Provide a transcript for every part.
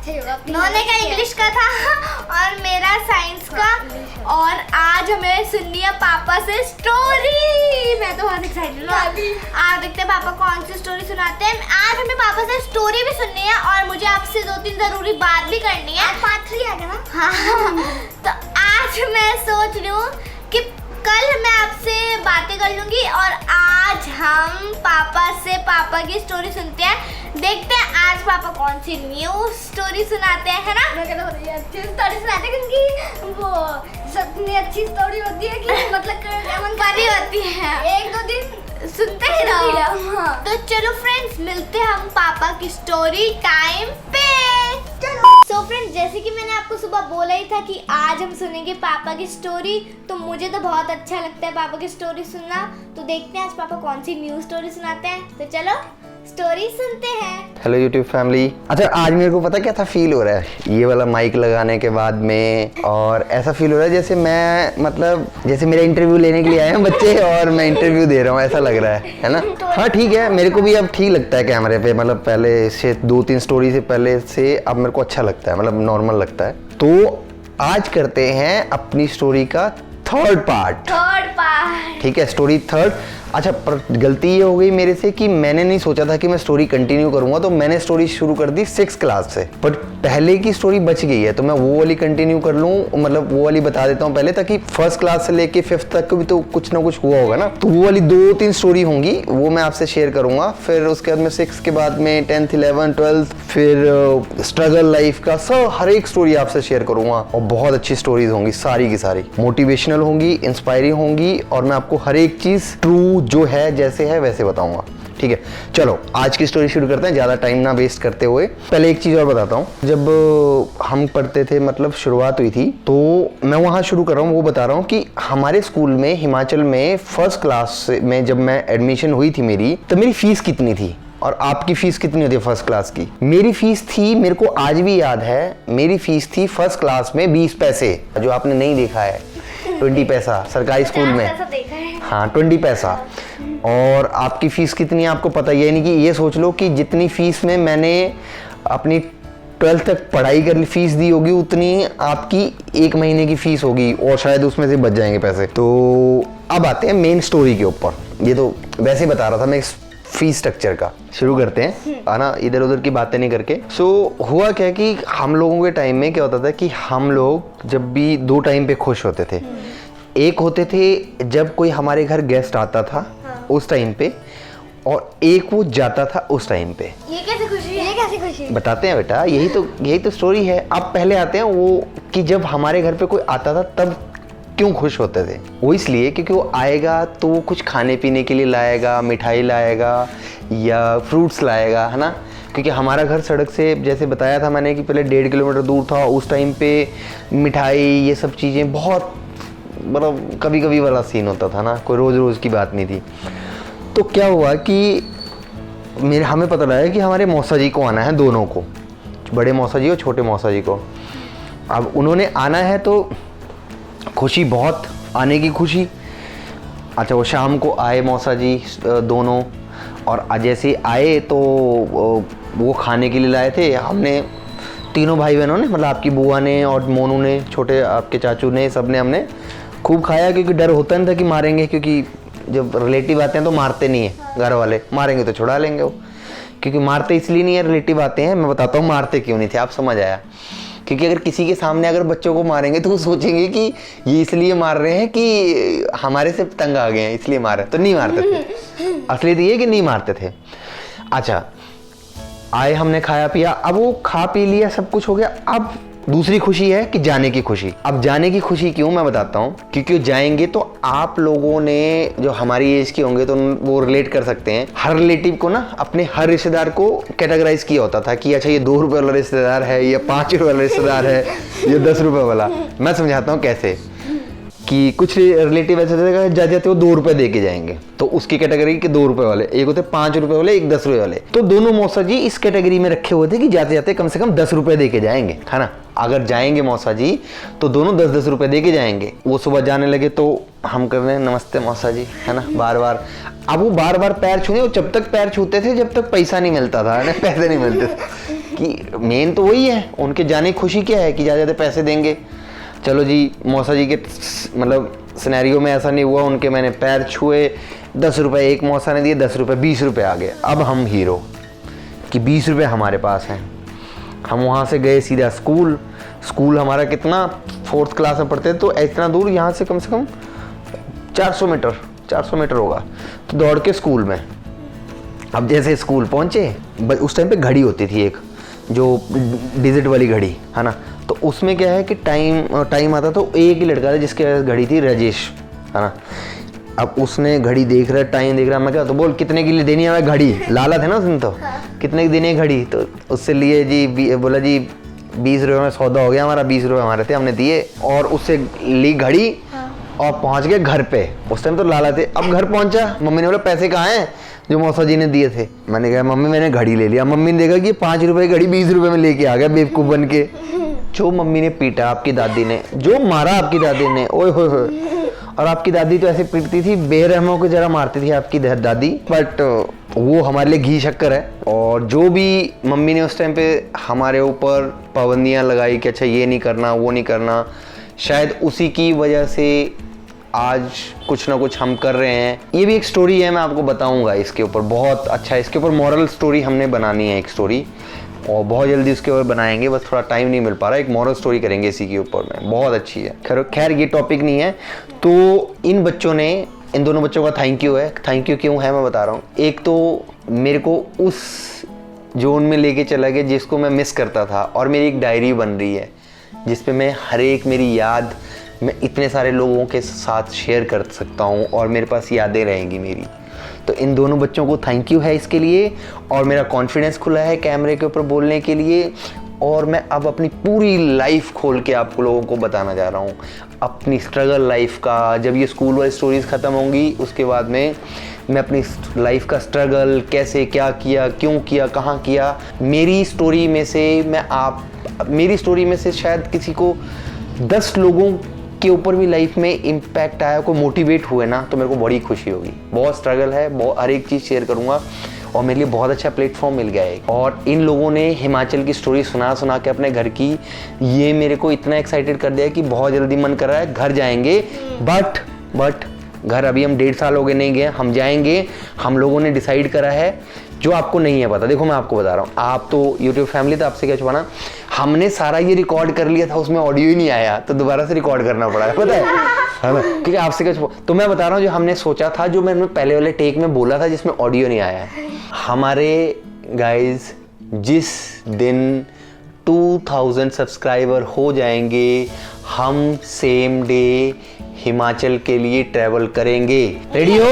अच्छा होगा। नोने का इंग्लिश का था और मेरा साइंस का। और आज हमें सुननी है पापा से स्टोरी। मैं तो बहुत एक्साइटेड हूँ। आप देखते हैं पापा कौन सी स्टोरी सुनाते हैं। आज हमें पापा से स्टोरी भी सुननी है और मुझे आपसे 2-3 जरूरी बात भी करनी है। पार्ट 3 आ गया ना। हाँ तो आज मैं सोच रही हूँ कि कल मैं आपसे बातें कर लूंगी और आज हम पापा की स्टोरी सुनते हैं। देखते हैं आज पापा कौन सी न्यू स्टोरी सुनाते हैं, है ना? मैं कहता हूँ अच्छी स्टोरी सुनाते हैं क्योंकि वो सबने अच्छी स्टोरी होती है कि मतलब परी होती है, 1-2 दिन सुनते ही रहो। हाँ। तो चलो फ्रेंड्स, मिलते हैं हम पापा की स्टोरी टाइम पे। सो फ्रेंड्स, जैसे कि मैंने आपको सुबह बोला ही था कि आज हम सुनेंगे पापा की स्टोरी, तो मुझे तो बहुत अच्छा लगता है पापा की स्टोरी सुनना। तो देखते हैं आज पापा कौन सी न्यू स्टोरी सुनाते हैं। तो चलो स्टोरी सुनते हैं। Hello YouTube family. अच्छा, आज मेरे को पता क्या था फील हो रहा है ये वाला माइक लगाने के बाद में, और ऐसा फील हो रहा है जैसे मैं मतलब जैसे मेरा इंटरव्यू लेने के लिए आए हैं बच्चे और मैं इंटरव्यू दे रहा हूँ, ऐसा लग रहा है ना? हाँ ठीक है, मेरे को भी अब ठीक लगता है कैमरे पे, मतलब पहले से 2-3 स्टोरी से पहले से अब मेरे को अच्छा लगता है, मतलब नॉर्मल लगता है। तो आज करते हैं अपनी स्टोरी का थर्ड पार्ट। ठीक है, स्टोरी थर्ड। अच्छा, पर गलती ये हो गई मेरे से कि मैंने नहीं सोचा था कि मैं स्टोरी कंटिन्यू करूंगा, तो मैंने स्टोरी शुरू कर दी 6th क्लास से, बट पहले की स्टोरी बच गई है, तो मैं वो वाली कंटिन्यू कर लूँ, मतलब वो वाली बता देता हूँ पहले, ताकि 1st क्लास से लेके 5th तक भी तो कुछ ना कुछ हुआ होगा ना, तो वो वाली 2-3 स्टोरी होंगी, वो मैं आपसे शेयर करूंगा। फिर उसके बाद में 6th के बाद में 10th 11th 12th फिर स्ट्रगल लाइफ का सब हर एक स्टोरी आपसे शेयर करूंगा, और बहुत अच्छी स्टोरीज होंगी, सारी की सारी मोटिवेशनल होंगी, इंस्पायरिंग होंगी, और मैं आपको हर एक चीज ट्रू जो है जैसे है वैसे बताऊंगा। ठीक है, चलो आज की स्टोरी शुरू करते हैं, ज़्यादा टाइम ना वेस्ट करते हुए। पहले एक चीज़ और बताता हूँ, जब हम पढ़ते थे, मतलब शुरुआत हुई थी, तो मैं वहाँ शुरू कर रहा हूँ, वो बता रहा हूँ कि हमारे स्कूल में हिमाचल में 1st क्लास में जब मैं एडमिशन हुई थी मेरी, तो मेरी फीस कितनी थी और आपकी फीस कितनी होती है 1st क्लास की? मेरी फीस थी, मेरे को आज भी याद है, मेरी फीस थी 1st क्लास में 20 पैसे, जो आपने नहीं देखा है 20 पैसा सरकारी स्कूल में। हाँ 20 पैसा। और आपकी फीस कितनी है आपको पता ही है, यानी कि ये सोच लो कि जितनी फीस में मैंने अपनी 12th तक पढ़ाई कर ली फीस दी होगी, उतनी आपकी 1 महीने की फीस होगी, और शायद उसमें से बच जाएंगे पैसे। तो अब आते हैं मेन स्टोरी के ऊपर। ये तो वैसे ही बता रहा था मैं फीस स्ट्रक्चर का। शुरू करते हैं, है ना, इधर उधर की बातें नहीं करके। हुआ क्या कि हम लोगों के टाइम में क्या होता था कि हम लोग जब भी 2 टाइम पे खुश होते थे। एक होते थे जब कोई हमारे घर गेस्ट आता था उस टाइम पे, और एक वो जाता था उस टाइम पे। ये कैसे खुशी है? ये कैसे खुशी है? बताते हैं बेटा, यही तो स्टोरी है। अब पहले आते हैं वो कि जब हमारे घर पे कोई आता था तब क्यों खुश होते थे। वो इसलिए क्योंकि वो आएगा तो वो कुछ खाने पीने के लिए लाएगा, मिठाई लाएगा या फ्रूट्स लाएगा, है ना, क्योंकि हमारा घर सड़क से, जैसे बताया था मैंने कि पहले 1.5 किलोमीटर दूर था। उस टाइम पे मिठाई ये सब चीज़ें बहुत, मतलब कभी कभी वाला सीन होता था ना, कोई रोज़ रोज़ की बात नहीं थी। तो क्या हुआ कि हमें पता लगा कि हमारे मौसा जी को आना है, दोनों को, बड़े मौसा जी और छोटे मौसा जी को। अब उन्होंने आना है तो खुशी बहुत, आने की खुशी। अच्छा, वो शाम को आए मौसा जी दोनों, और जैसे आए तो वो खाने के लिए लाए थे। हमने तीनों भाई बहनों ने, मतलब आपकी बुआ ने और मोनू ने, छोटे आपके चाचू ने, सब ने हमने खूब खाया, क्योंकि डर होता नहीं था कि मारेंगे, क्योंकि जब रिलेटिव आते हैं तो मारते नहीं है घर वाले, मारेंगे तो छुड़ा लेंगे वो, क्योंकि मारते इसलिए नहीं है, रिलेटिव आते हैं। मैं बताता हूँ मारते क्यों नहीं थे, आप समझ आया। क्योंकि अगर किसी के सामने अगर बच्चों को मारेंगे तो वो सोचेंगे कि ये इसलिए मार रहे हैं कि हमारे से तंग आ गए हैं इसलिए मार रहे हैं, तो नहीं मारते थे। असली तो ये कि नहीं मारते थे। अच्छा, आए, हमने खाया पिया, अब वो खा पी लिया, सब कुछ हो गया। अब दूसरी खुशी है कि जाने की खुशी। अब जाने की खुशी क्यों, मैं बताता हूँ। क्योंकि जाएंगे तो आप लोगों ने जो हमारी एज के होंगे तो वो रिलेट कर सकते हैं। हर रिलेटिव को ना अपने हर रिश्तेदार को कैटेगराइज किया होता था कि अच्छा ये 2 रुपए वाला रिश्तेदार है, या 5 रुपए वाला रिश्तेदार है, ये 10 रुपए वाला। मैं समझाता हूँ कैसे, कि कुछ रिलेटिव ऐसे थे जाते जाते वो 2 रुपए दे के जाएंगे, तो उसकी कैटेगरी के 2 रुपए वाले, एक होते 5 रुपए वाले, एक 10 रुपए वाले। तो दोनों मौसा जी इस कैटेगरी में रखे हुए थे कि जाते जाते कम से कम 10 रुपए दे के जाएंगे, है ना। अगर जाएंगे मौसा जी तो दोनों 10-10 रुपए दे के जाएंगे। वो सुबह जाने लगे तो हम कर रहे हैं नमस्ते मौसा जी, है ना, बार बार। अब वो बार बार पैर छूने, वो जब तक पैर छूते थे जब तक पैसा नहीं मिलता था, है ना, पैसे नहीं मिलते थे। कि मेन तो वही है, उनके जाने की खुशी क्या है कि ज़्यादा ज़्यादा पैसे देंगे। चलो जी, मौसा जी के मतलब सिनेरियो में ऐसा नहीं हुआ, उनके मैंने पैर छुए, 10 रुपये एक मौसा ने दिए, 10 रुपये 20 रुपये आ गए। अब हम हीरो कि 20 रुपये हमारे पास हैं। हम वहाँ से गए सीधा स्कूल हमारा कितना 4th क्लास में पढ़ते थे, तो इतना दूर यहाँ से कम 400 मीटर होगा, तो दौड़ के स्कूल में। अब जैसे स्कूल पहुँचे, उस टाइम पे घड़ी होती थी एक जो डिजिट वाली घड़ी है ना, तो उसमें क्या है कि टाइम आता, तो एक ही लड़का था जिसके पास घड़ी थी, राजेश है ना। अब उसने घड़ी देख रहा, टाइम देख रहा, मैं क्या तो बोल कितने के लिए देनी है घड़ी, लाला थे ना उसने, तो कितने की देनी है घड़ी, तो उससे लिए जी, बोला जी 20 रुपये में सौदा हो गया हमारा, 20 रुपये हमारे थे, हमने दिए और उससे ली घड़ी और पहुंच गए घर पे। उस टाइम तो लाला थे। अब घर पहुंचा, मम्मी ने बोला पैसे कहाँ हैं जो मौसा जी ने दिए थे। मैंने कहा मम्मी मैंने घड़ी ले लिया। मम्मी ने देखा कि 5 रुपए की घड़ी 20 रुपए में लेके आ गया बेवकूफ बन के। जो मम्मी ने पीटा आपकी दादी ने, जो मारा आपकी दादी ने, ओए होए होए। और आपकी दादी तो ऐसे पीटती थी, बेरहमों को जरा मारती थी आपकी दादी, बट वो हमारे लिए घी शक्कर है। और जो भी मम्मी ने उस टाइम पे हमारे ऊपर पाबंदियां लगाई कि अच्छा ये नहीं करना वो नहीं करना, शायद उसी की वजह से आज कुछ ना कुछ हम कर रहे हैं। ये भी एक स्टोरी है, मैं आपको बताऊंगा इसके ऊपर, बहुत अच्छा है। इसके ऊपर मॉरल स्टोरी हमने बनानी है एक स्टोरी, और बहुत जल्दी उसके ऊपर बनाएंगे, बस थोड़ा टाइम नहीं मिल पा रहा। एक मॉरल स्टोरी करेंगे इसी के ऊपर में, बहुत अच्छी है। खैर ये टॉपिक नहीं है। तो इन बच्चों ने, इन दोनों बच्चों का थैंक यू है। थैंक यू क्यों है मैं बता रहा हूँ। एक तो मेरे को उस जोन में लेके चला गया जिसको मैं मिस करता था, और मेरी एक डायरी बन रही है जिसपे मैं हर एक मेरी याद मैं इतने सारे लोगों के साथ शेयर कर सकता हूँ, और मेरे पास यादें रहेंगी मेरी। तो इन दोनों बच्चों को थैंक यू है इसके लिए, और मेरा कॉन्फिडेंस खुला है कैमरे के ऊपर बोलने के लिए। और मैं अब अपनी पूरी लाइफ खोल के आप लोगों को बताना जा रहा हूँ, अपनी स्ट्रगल लाइफ का। जब ये स्कूल वाली स्टोरीज ख़त्म होंगी उसके बाद में मैं अपनी लाइफ का स्ट्रगल, कैसे क्या किया, क्यों किया, कहाँ किया, मेरी स्टोरी में से शायद किसी को 10 लोगों के ऊपर भी लाइफ में इम्पैक्ट आया, कोई मोटिवेट हुए ना, तो मेरे को बड़ी खुशी होगी। बहुत स्ट्रगल है, बहुत हर एक चीज़ शेयर करूँगा, और मेरे लिए बहुत अच्छा प्लेटफॉर्म मिल गया है। और इन लोगों ने हिमाचल की स्टोरी सुना के अपने घर की, ये मेरे को इतना एक्साइटेड कर दिया कि बहुत जल्दी मन कर रहा है घर जाएंगे। बट घर अभी हम 1.5 साल हो गए नहीं गए, हम जाएंगे। हम लोगों ने डिसाइड करा है, जो आपको नहीं है पता। देखो मैं आपको बता रहा हूँ, आप तो यूट्यूब फैमिली, तो आपसे क्या छुपाना। हमने सारा ये रिकॉर्ड कर लिया था, उसमें ऑडियो ही नहीं आया, तो दोबारा से रिकॉर्ड करना पड़ा है, पता है ना, क्योंकि आपसे क्या छुपा। तो मैं बता रहा हूँ जो हमने सोचा था, जो मैंने पहले वाले टेक में बोला था जिसमें ऑडियो नहीं आया है। हमारे गाइज जिस दिन 2000 सब्सक्राइबर हो जाएंगे, हम सेम डे हिमाचल के लिए ट्रैवल करेंगे। रेडी हो?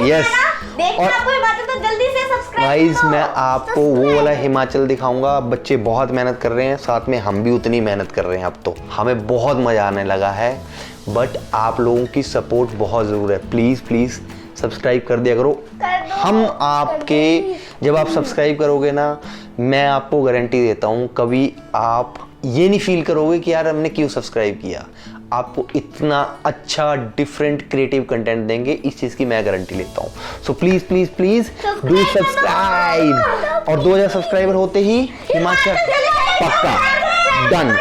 यस। और गाइस मैं आपको वो वाला हिमाचल दिखाऊंगा। बच्चे बहुत मेहनत कर रहे हैं, साथ में हम भी उतनी मेहनत कर रहे हैं। अब तो हमें बहुत मजा आने लगा है, बट आप लोगों की सपोर्ट बहुत ज़रूर है। प्लीज़ सब्सक्राइब कर दिया करो। हम आपके, जब आप सब्सक्राइब करोगे ना, मैं आपको गारंटी देता हूँ, कभी आप ये नहीं फील करोगे कि यार हमने क्यों सब्सक्राइब किया। आपको इतना अच्छा डिफरेंट क्रिएटिव कंटेंट देंगे, इस चीज़ की मैं गारंटी लेता हूँ। So please do subscribe. और 2000 सब्सक्राइबर होते ही हिमाचल पक्का डन।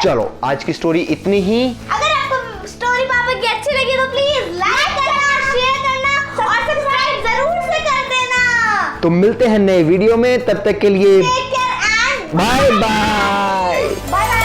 चलो आज की स्टोरी इतनी ही। अगर आपको स्टोरी पापा की अच्छी लगी तो प्लीज लाइक करना, शेयर करना और सब्सक्राइब जरूर से कर देना। तो मिलते हैं नए वीडियो में, तब तक के लिए take care and bye bye.